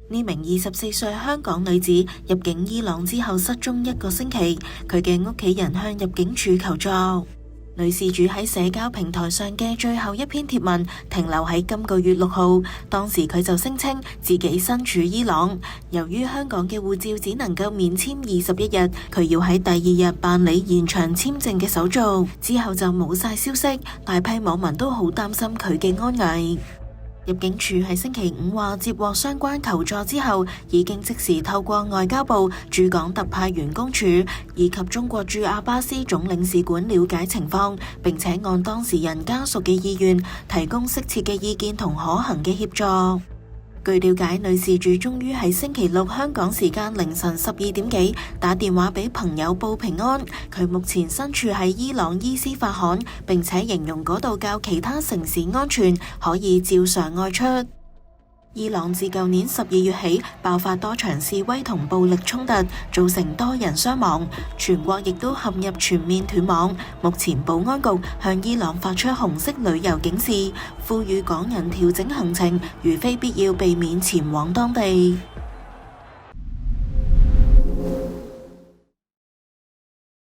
呢名24歲香港女子入境伊朗之後失蹤1個星期，佢嘅屋企人向入境處求助。女事主喺社交平台上嘅最後一篇貼文停留喺今個月6號，當時佢就聲稱自己身處伊朗，由於香港嘅護照只能夠免簽21日，佢要喺第2日辦理延長簽證嘅手續，之後就冇晒消息，大批網民都好擔心佢嘅安危。入境處喺星期5話接獲相關求助之後，已經即時透過外交部駐港特派員公署以及中國駐阿巴斯總領事館了解情況，並且按當事人家屬嘅意願提供適切嘅意見同可行嘅協助。據了解，女事主終於喺星期6香港時間凌晨12點幾打電話俾朋友報平安，佢目前身處喺伊朗伊斯法罕，並且形容嗰度較其他城市安全，可以照常外出。伊朗自舊年12月起爆發多場示威同暴力衝突，造成多人傷亡，全國亦都陷入全面斷網。目前保安局向伊朗發出紅色旅遊警示，呼籲港人調整行程，如非必要避免前往當地。